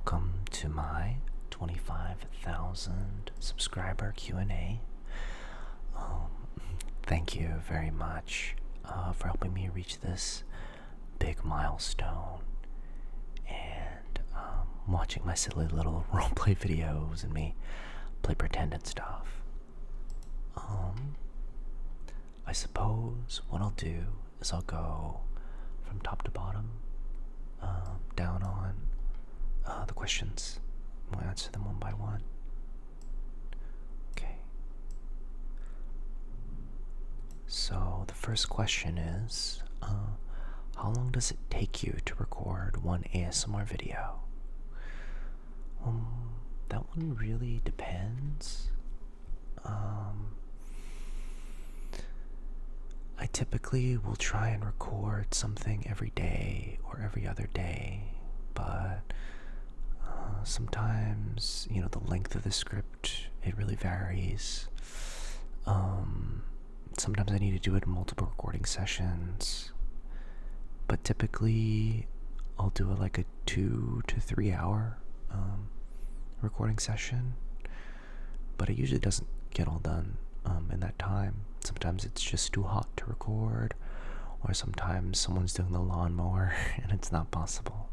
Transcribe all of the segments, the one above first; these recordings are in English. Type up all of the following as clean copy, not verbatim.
welcome to my 25,000 subscriber Q&A. Thank you very much for helping me reach this big milestone and watching my silly little roleplay videos and me play pretend and stuff. I suppose what I'll do is I'll go from top to bottom, down on the questions. We'll answer them one by one. Okay. So the first question is, how long does it take you to record one ASMR video? That one really depends. I typically will try and record something every day or every other day, but sometimes, the length of the script, it really varies. Sometimes I need to do it in multiple recording sessions, but typically I'll do it like a 2 to 3 hour recording session, but it usually doesn't get all done in that time. Sometimes it's just too hot to record, or sometimes someone's doing the lawnmower and it's not possible,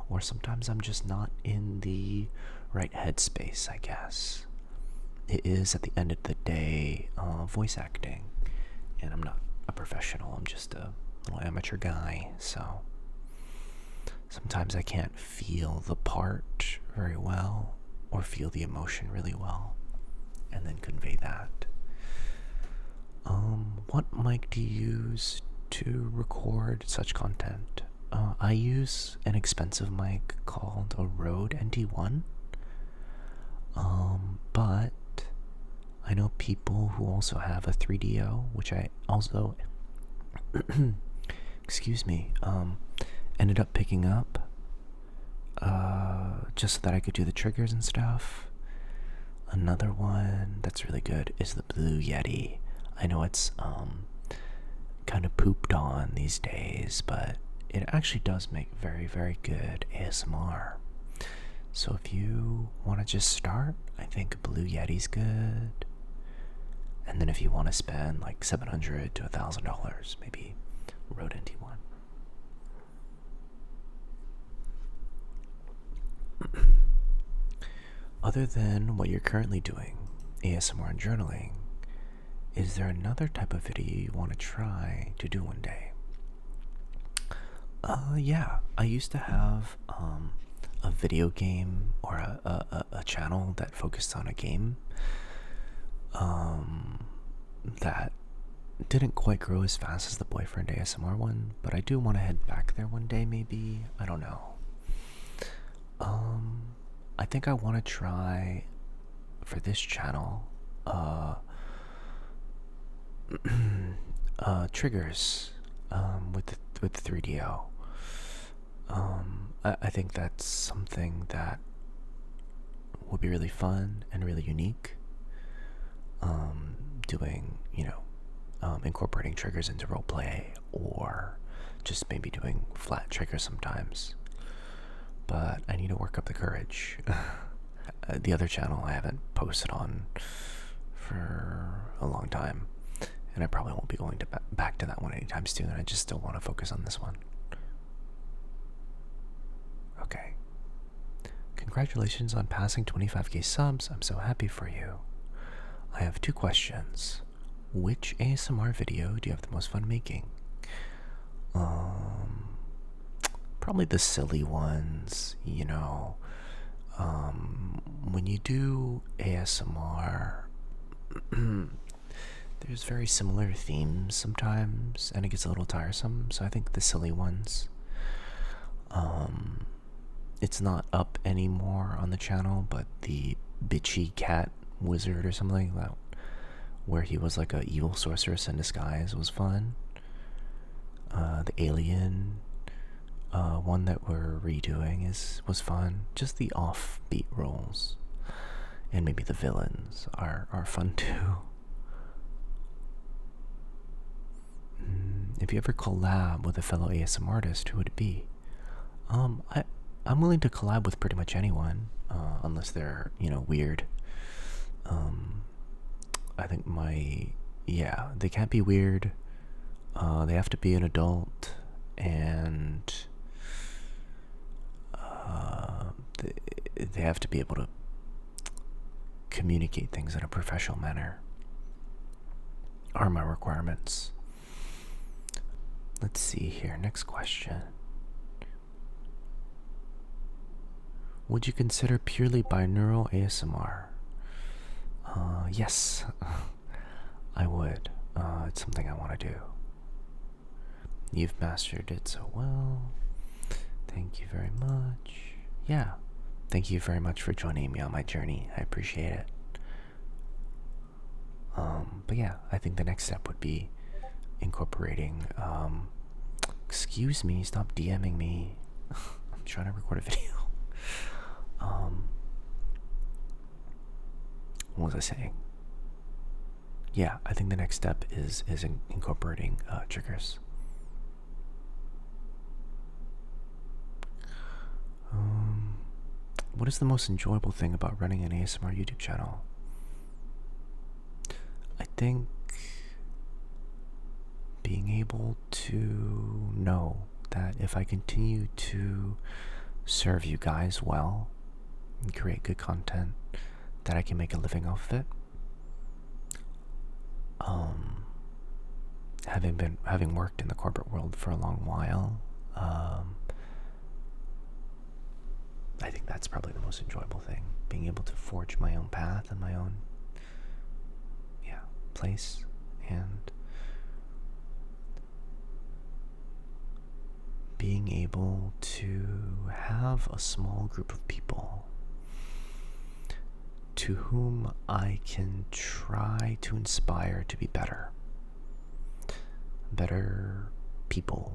or sometimes I'm just not in the right headspace, I guess. It is, at the end of the day, voice acting, and I'm not a professional, I'm just a little amateur guy, so sometimes I can't feel the part very well, or feel the emotion really well, and then convey that. What mic do you use to record such content? I use an expensive mic called a Rode NT1, but I know people who also have a 3DO, which I also, ended up picking up, just so that I could do the triggers and stuff. Another one that's really good is the Blue Yeti. I know it's kind of pooped on these days, but it actually does make very, very good ASMR. So if you want to just start, I think Blue Yeti's good. And then if you want to spend like $700 to $1,000, maybe Rode NT1. Other than what you're currently doing, ASMR and journaling, is there another type of video you want to try to do one day? Yeah, I used to have a video game, or a channel that focused on a game that didn't quite grow as fast as the Boyfriend ASMR one, but I do want to head back there one day, maybe. I don't know. I think I want to try for this channel triggers with 3DO. I think that's something that would be really fun and really unique. Doing, incorporating triggers into roleplay, or just maybe doing flat triggers sometimes. But I need to work up the courage. The other channel I haven't posted on for a long time, and I probably won't be going back to that one anytime soon. I just still want to focus on this one. Okay. Congratulations on passing 25k subs. I'm so happy for you. I have 2 questions. Which ASMR video do you have the most fun making? Probably the silly ones, when you do ASMR, there's very similar themes sometimes, and it gets a little tiresome, so I think the silly ones. It's not up anymore on the channel, but the bitchy cat wizard or something like that, where he was like a evil sorceress in disguise, was fun. The alien one that we're redoing was fun. Just the offbeat roles, and maybe the villains are fun too. If you ever collab with a fellow ASMRtist, who would it be? I'm willing to collab with pretty much anyone, unless they're, weird. I think they can't be weird. They have to be an adult, and they have to be able to communicate things in a professional manner, are my requirements. Let's see here. Next question. Would you consider purely binaural ASMR? Yes, I would. It's something I want to do. You've mastered it so well. Thank you very much. Yeah, thank you very much for joining me on my journey. I appreciate it. But yeah, I think the next step would be incorporating, excuse me, stop DMing me. I'm trying to record a video. What was I saying? Yeah, I think the next step is incorporating triggers. What is the most enjoyable thing about running an ASMR YouTube channel? I think being able to know that if I continue to serve you guys well and create good content, that I can make a living off of it. Having worked in the corporate world for a long while, I think that's probably the most enjoyable thing. Being able to forge my own path and my own place, and being able to have a small group of people to whom I can try to inspire to be better people.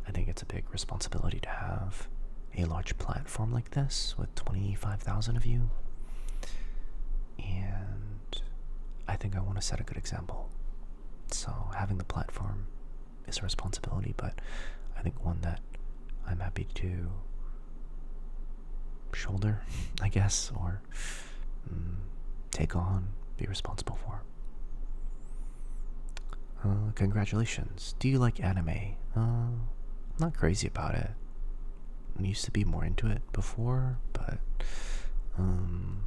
I think it's a big responsibility to have a large platform like this with 25,000 of you, and I think I want to set a good example. So having the platform is a responsibility, but I think one that I'm happy to shoulder, I guess, or take on, be responsible for. Congratulations. Do you like anime? I'm not crazy about it. I used to be more into it before, but I'm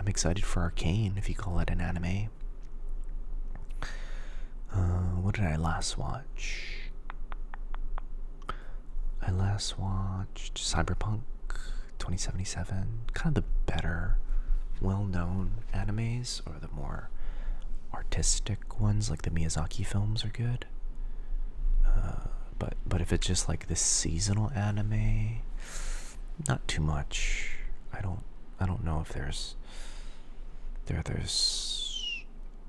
excited for Arcane, if you call it an anime. What did I last watch? I last watched Cyberpunk 2077. Kind of the better, well-known animes, or the more artistic ones, like the Miyazaki films, are good. But if it's just like this seasonal anime, not too much. I don't know if there's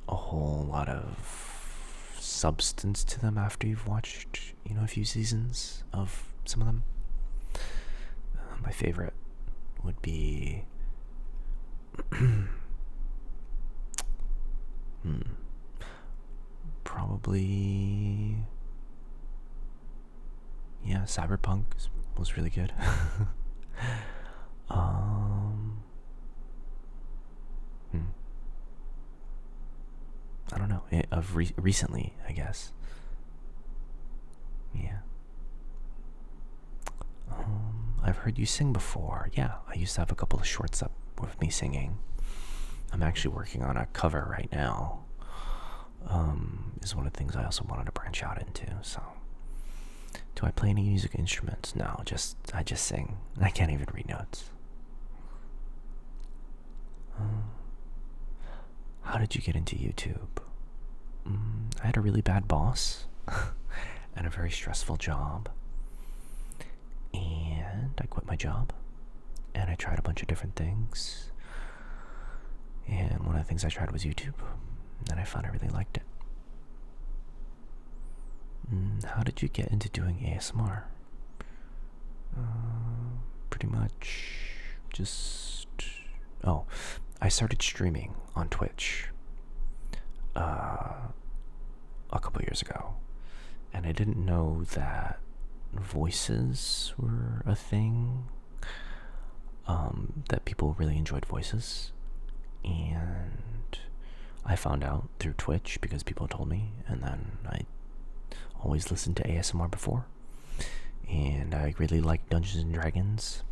a whole lot of substance to them after you've watched, a few seasons of some of them. My favorite would be probably Cyberpunk was really good. I don't know, recently, I guess. Yeah. I've heard you sing before. Yeah, I used to have a couple of shorts up with me singing. I'm actually working on a cover right now. Is one of the things I also wanted to branch out into. So, do I play any music instruments? No, I just sing. I can't even read notes. How did you get into YouTube? I had a really bad boss and a very stressful job, and I quit my job and I tried a bunch of different things, and one of the things I tried was YouTube, and then I found I really liked it. How did you get into doing ASMR? Pretty much just... I started streaming on Twitch a couple years ago, and I didn't know that voices were a thing, that people really enjoyed voices, and I found out through Twitch because people told me, and then I always listened to ASMR before, and I really liked Dungeons and Dragons,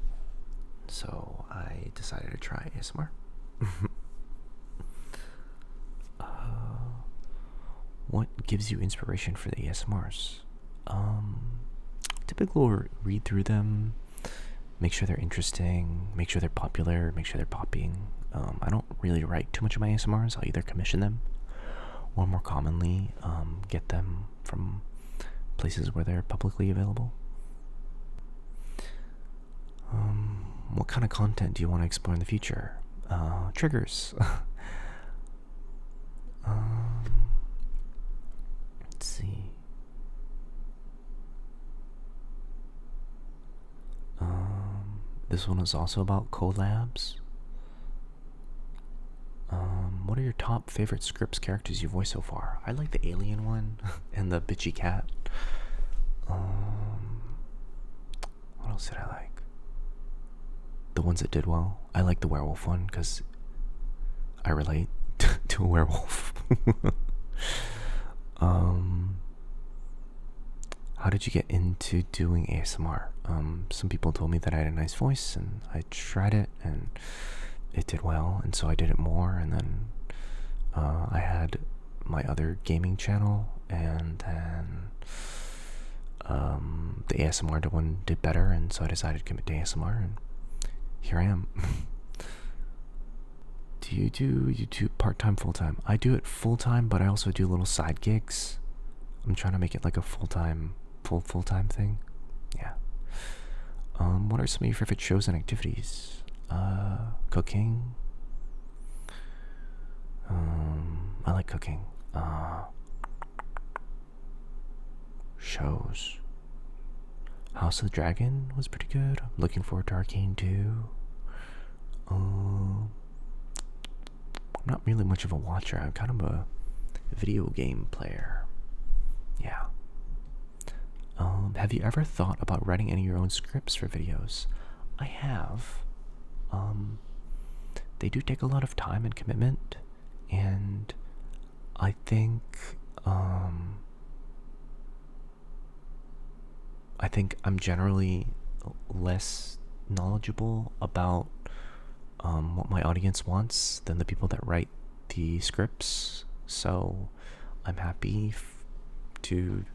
so I decided to try ASMR. What gives you inspiration for the ASMRs? Typically read through them, make sure they're interesting, make sure they're popular, make sure they're popping. I don't really write too much of my ASMRs. I'll either commission them or more commonly get them from places where they're publicly available. What kind of content do you want to explore in the future? Triggers. Let's see. This one is also about collabs. What are your top favorite scripts characters you voiced so far? I like the alien one and the bitchy cat. What else did I like? The ones that did well. I like the werewolf one because I relate to a werewolf. How did you get into doing ASMR? Some people told me that I had a nice voice, and I tried it, and it did well, and so I did it more, and then I had my other gaming channel, and then the ASMR one did better, and so I decided to commit to ASMR, and here I am. Do you do YouTube part-time, full-time? I do it full-time, but I also do little side gigs. I'm trying to make it like a full-time thing. Yeah. What are some of your favorite shows and activities? Cooking. I like cooking. Shows. House of the Dragon was pretty good. I'm looking forward to Arcane 2. I'm not really much of a watcher. I'm kind of a video game player. Yeah. Have you ever thought about writing any of your own scripts for videos? I have. They do take a lot of time and commitment, and I think I'm generally less knowledgeable about what my audience wants than the people that write the scripts. So I'm happy to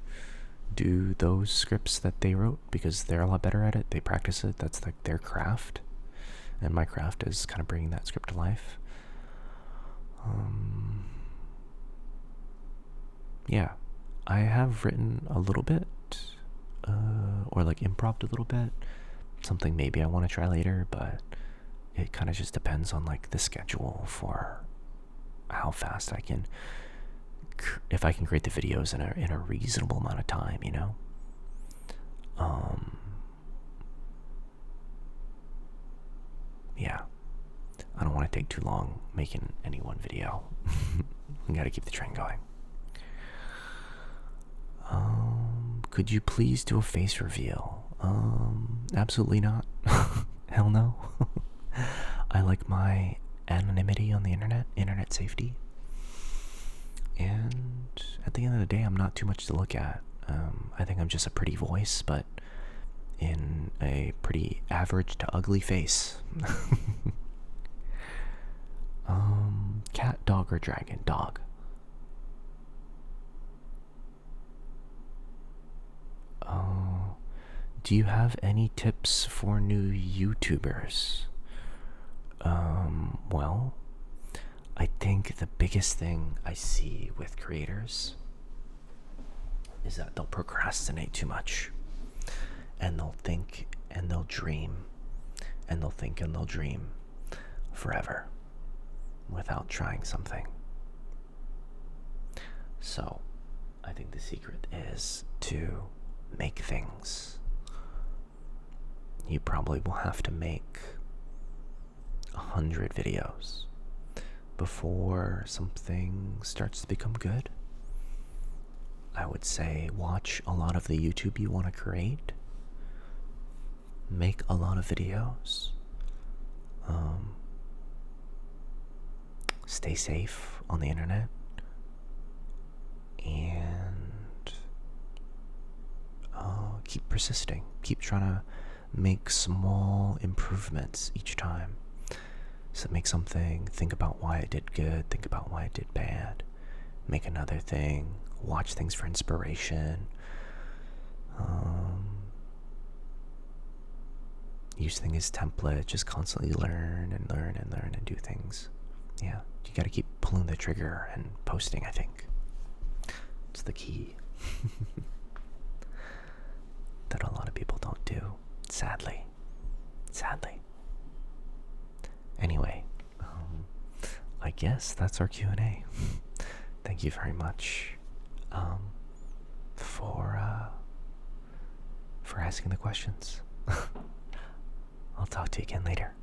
do those scripts that they wrote because they're a lot better at it. They practice it. That's like their craft, and my craft is kind of bringing that script to life. Yeah, I have written a little bit, or like improv a little bit. Something maybe I want to try later, but it kind of just depends on like the schedule for how fast I can, if I can create the videos in a reasonable amount of time, you know. Yeah, I don't want to take too long making any one video. We gotta keep the train going. Could you please do a face reveal? Absolutely not. Hell no. I like my anonymity on the internet safety. And at the end of the day, I'm not too much to look at. I think I'm just a pretty voice, but in a pretty average to ugly face. Cat, dog, or dragon? Dog. Do you have any tips for new YouTubers? Well, I think the biggest thing I see with creators is that they'll procrastinate too much, and they'll think and they'll dream, and they'll think and they'll dream forever without trying something. So I think the secret is to make things. You probably will have to make 100 videos before something starts to become good. I would say watch a lot of the YouTube you want to create. Make a lot of videos. Stay safe on the internet. And keep persisting. Keep trying to make small improvements each time. So make something, think about why it did good, think about why it did bad. Make another thing, watch things for inspiration. Use things as template, just constantly learn and learn and learn and do things. Yeah, you gotta keep pulling the trigger and posting, I think. It's the key. That a lot of people don't do, sadly. Sadly. Anyway, I guess that's our Q&A. Thank you very much for asking the questions. I'll talk to you again later.